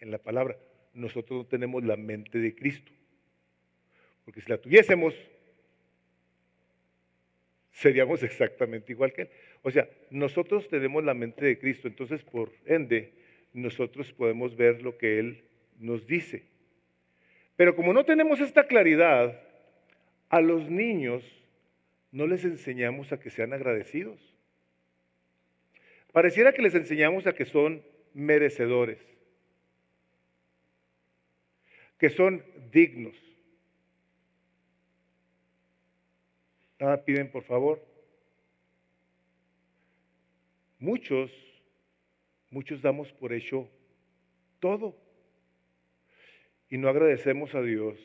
en la palabra. Nosotros no tenemos la mente de Cristo. Porque si la tuviésemos, seríamos exactamente igual que Él. O sea, nosotros tenemos la mente de Cristo, entonces por ende, nosotros podemos ver lo que Él nos dice. Pero como no tenemos esta claridad, a los niños no les enseñamos a que sean agradecidos. Pareciera que les enseñamos a que son merecedores, que son dignos. Nada piden, por favor. Muchos damos por hecho todo y no agradecemos a Dios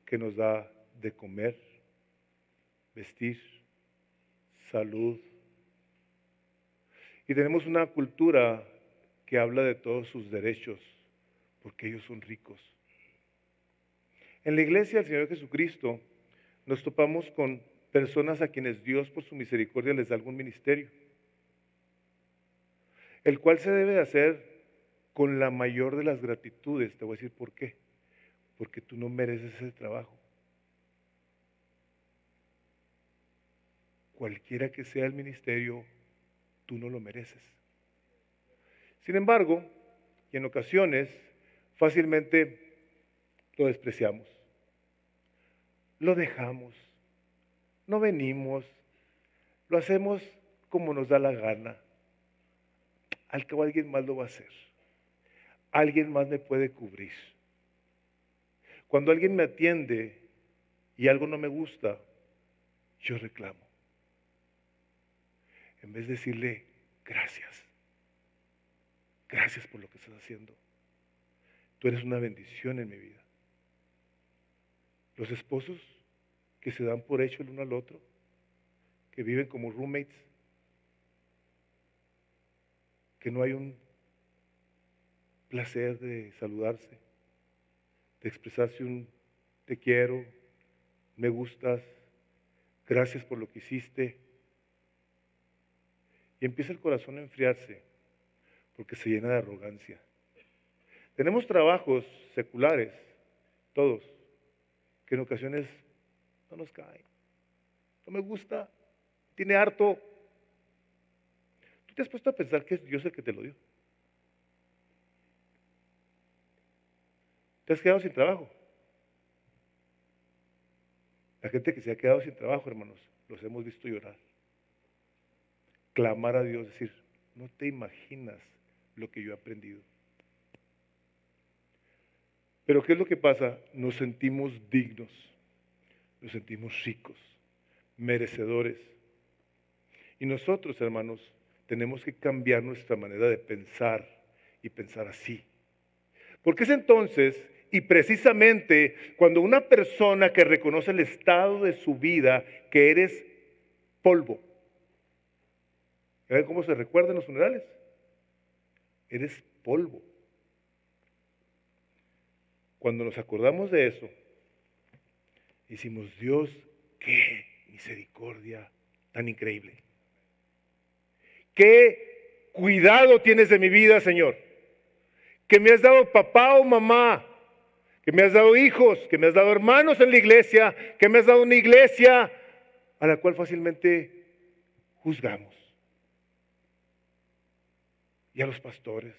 que nos da de comer, vestir, salud. Y tenemos una cultura que habla de todos sus derechos porque ellos son ricos. En la iglesia del Señor Jesucristo nos topamos con personas a quienes Dios por su misericordia les da algún ministerio, el cual se debe de hacer con la mayor de las gratitudes. Te voy a decir por qué. Porque tú no mereces ese trabajo. Cualquiera que sea el ministerio, tú no lo mereces. Sin embargo, y en ocasiones, fácilmente lo despreciamos. Lo dejamos. No venimos. Lo hacemos como nos da la gana. Al cabo alguien más lo va a hacer. Alguien más me puede cubrir. Cuando alguien me atiende y algo no me gusta, yo reclamo. En vez de decirle, gracias. Gracias por lo que estás haciendo. Tú eres una bendición en mi vida. Los esposos que se dan por hecho el uno al otro, que viven como roommates, que no hay un placer de saludarse, de expresarse un te quiero, me gustas, gracias por lo que hiciste. Y empieza el corazón a enfriarse, porque se llena de arrogancia. Tenemos trabajos seculares, todos, que en ocasiones no nos caen. No me gusta, tiene harto. ¿Tú te has puesto a pensar que es Dios el que te lo dio? ¿Te has quedado sin trabajo? La gente que se ha quedado sin trabajo, hermanos, los hemos visto llorar. Clamar a Dios, decir, no te imaginas lo que yo he aprendido. Pero ¿qué es lo que pasa? Nos sentimos dignos, nos sentimos ricos, merecedores. Y nosotros, hermanos, tenemos que cambiar nuestra manera de pensar y pensar así. Porque es entonces, y precisamente cuando una persona que reconoce el estado de su vida, que eres polvo. ¿Saben cómo se recuerda en los funerales? Eres polvo. Cuando nos acordamos de eso, decimos, Dios, qué misericordia tan increíble. Qué cuidado tienes de mi vida, Señor. Que me has dado papá o mamá, que me has dado hijos, que me has dado hermanos en la iglesia, que me has dado una iglesia a la cual fácilmente juzgamos. Y a los pastores,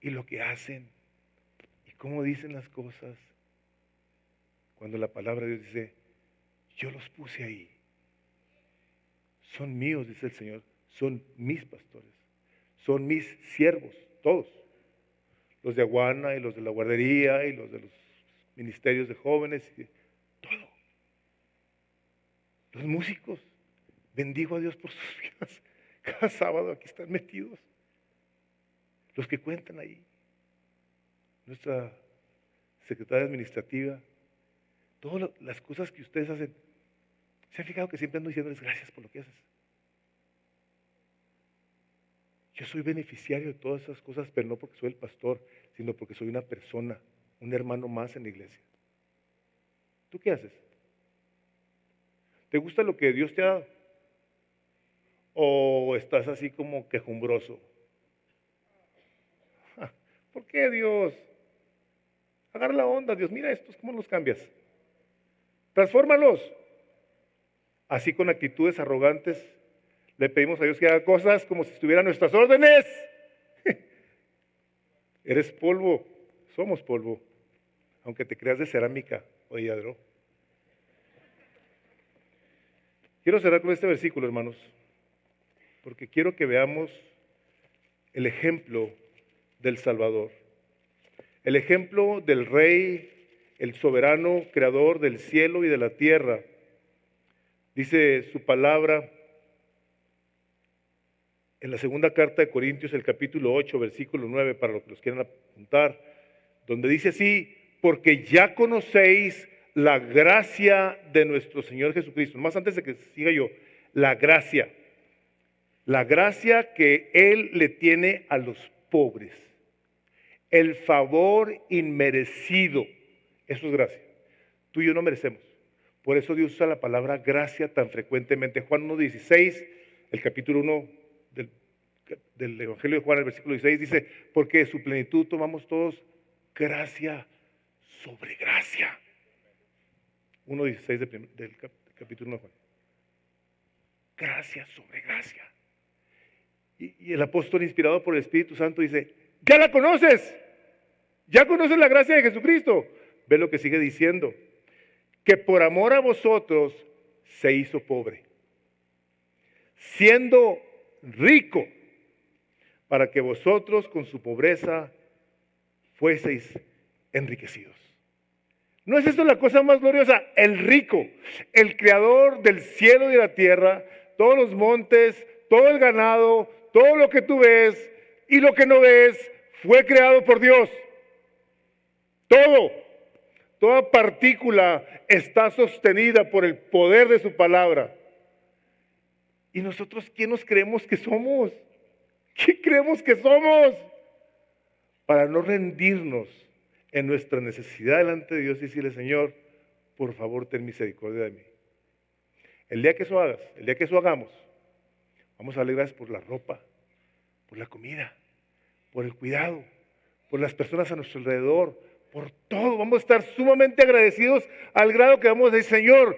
y lo que hacen, y cómo dicen las cosas, cuando la palabra de Dios dice, yo los puse ahí. Son míos, dice el Señor, son mis pastores, son mis siervos, todos. Los de Aguana y los de la guardería y los de los ministerios de jóvenes, todo. Los músicos, bendigo a Dios por sus vidas. Cada sábado aquí están metidos. Los que cuentan ahí. Nuestra secretaria administrativa. Todas las cosas que ustedes hacen. ¿Se han fijado que siempre ando diciéndoles gracias por lo que haces? Yo soy beneficiario de todas esas cosas, pero no porque soy el pastor, sino porque soy una persona, un hermano más en la iglesia. ¿Tú qué haces? ¿Te gusta lo que Dios te ha dado? ¿O estás así como quejumbroso? ¿Por qué, Dios? Agarra la onda, Dios, mira estos, ¿cómo los cambias? Transfórmalos. Así con actitudes arrogantes, le pedimos a Dios que haga cosas como si estuvieran a nuestras órdenes. Eres polvo, somos polvo, aunque te creas de cerámica o de hierro. Quiero cerrar con este versículo, hermanos, porque quiero que veamos el ejemplo del Salvador, el ejemplo del Rey, el soberano creador del cielo y de la tierra. Dice su palabra en la segunda carta de Corintios, el capítulo 8, versículo 9, para los que los quieran apuntar, donde dice así, porque ya conocéis la gracia de nuestro Señor Jesucristo. Más antes de que siga yo, la gracia que Él le tiene a los pobres, el favor inmerecido, eso es gracia. Tú y yo no merecemos. Por eso Dios usa la palabra gracia tan frecuentemente. Juan 1:16, el capítulo 1 del Evangelio de Juan, el versículo 16, dice, porque de su plenitud tomamos todos gracia sobre gracia. 1:16 del capítulo 1 de Juan. Gracia sobre gracia. Y el apóstol inspirado por el Espíritu Santo dice, ya la conoces, ya conoces la gracia de Jesucristo. Ve lo que sigue diciendo, que por amor a vosotros se hizo pobre, siendo rico, para que vosotros con su pobreza fueseis enriquecidos. ¿No es esto la cosa más gloriosa? El rico, el creador del cielo y de la tierra, todos los montes, todo el ganado, todo lo que tú ves y lo que no ves, fue creado por Dios. Todo, toda partícula está sostenida por el poder de su palabra. ¿Y nosotros quién nos creemos que somos? ¿Qué creemos que somos? Para no rendirnos en nuestra necesidad delante de Dios y decirle, Señor, por favor, ten misericordia de mí. El día que eso hagas, el día que eso hagamos, vamos a darle gracias por la ropa, por la comida, por el cuidado, por las personas a nuestro alrededor, por todo. Vamos a estar sumamente agradecidos al grado que vamos a decir, Señor,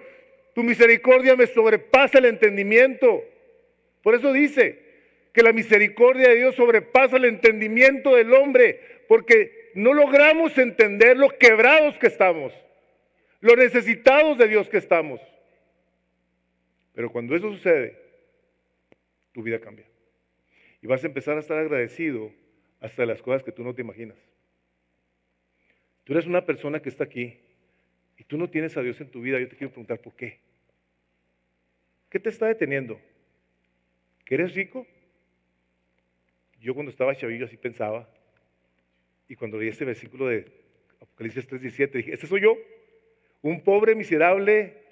tu misericordia me sobrepasa el entendimiento. Por eso dice que la misericordia de Dios sobrepasa el entendimiento del hombre, porque no logramos entender lo quebrados que estamos, lo necesitados de Dios que estamos. Pero cuando eso sucede, tu vida cambia. Y vas a empezar a estar agradecido hasta de las cosas que tú no te imaginas. Tú eres una persona que está aquí y tú no tienes a Dios en tu vida. Yo te quiero preguntar, ¿por qué? ¿Qué te está deteniendo? ¿Que eres rico? Yo cuando estaba chavillo así pensaba. Y cuando leí este versículo de Apocalipsis 3:17, dije, ¿este soy yo? Un pobre, miserable,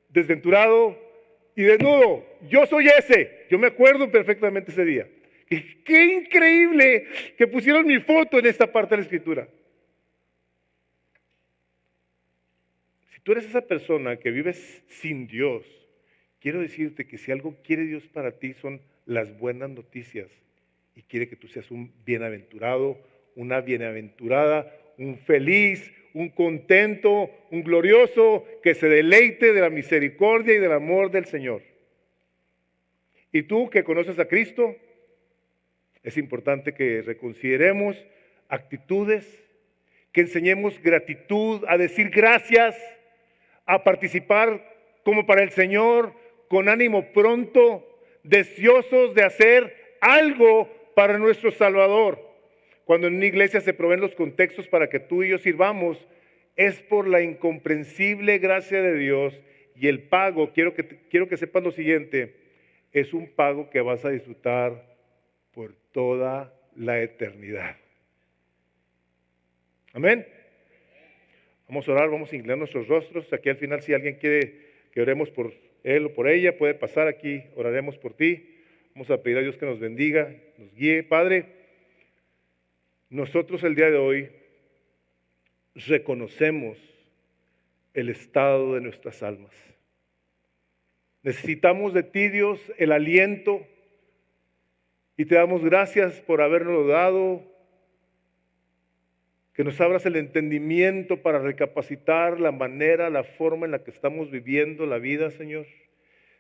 desventurado y desnudo. Yo soy ese. Yo me acuerdo perfectamente ese día. Qué increíble que pusieron mi foto en esta parte de la Escritura. Si tú eres esa persona que vives sin Dios, quiero decirte que si algo quiere Dios para ti son las buenas noticias y quiere que tú seas un bienaventurado, una bienaventurada, un feliz, un contento, un glorioso, que se deleite de la misericordia y del amor del Señor. Y tú que conoces a Cristo, es importante que reconsideremos actitudes, que enseñemos gratitud, a decir gracias, a participar como para el Señor, con ánimo pronto, deseosos de hacer algo para nuestro Salvador. Cuando en una iglesia se proveen los contextos para que tú y yo sirvamos, es por la incomprensible gracia de Dios y el pago, quiero que sepas lo siguiente, es un pago que vas a disfrutar por toda la eternidad. Amén. Vamos a orar, vamos a inclinar nuestros rostros. Aquí al final, si alguien quiere que oremos por él o por ella, puede pasar aquí, oraremos por ti. Vamos a pedir a Dios que nos bendiga, nos guíe. Padre, nosotros el día de hoy reconocemos el estado de nuestras almas. Necesitamos de ti, Dios, el aliento, y te damos gracias por habernos dado, que nos abras el entendimiento para recapacitar la manera, la forma en la que estamos viviendo la vida, Señor,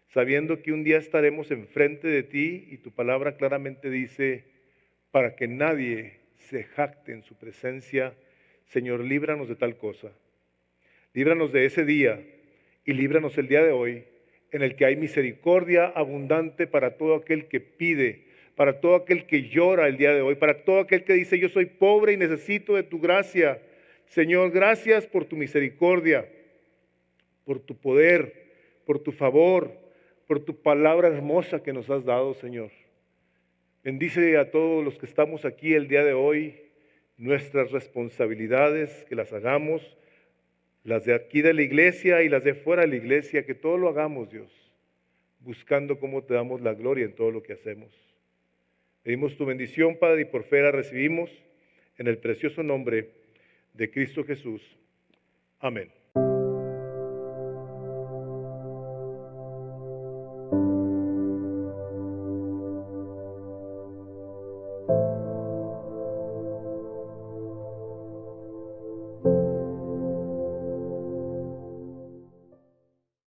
sabiendo que un día estaremos enfrente de ti y tu palabra claramente dice, para que nadie se jacte en su presencia, Señor, líbranos de tal cosa. Líbranos de ese día y líbranos el día de hoy, en el que hay misericordia abundante para todo aquel que pide, para todo aquel que llora el día de hoy, para todo aquel que dice, yo soy pobre y necesito de tu gracia. Señor, gracias por tu misericordia, por tu poder, por tu favor, por tu palabra hermosa que nos has dado, Señor. Bendice a todos los que estamos aquí el día de hoy, nuestras responsabilidades, que las hagamos, las de aquí de la iglesia y las de fuera de la iglesia, que todo lo hagamos, Dios, buscando cómo te damos la gloria en todo lo que hacemos. Pedimos tu bendición, Padre, y por fe la recibimos en el precioso nombre de Cristo Jesús. Amén.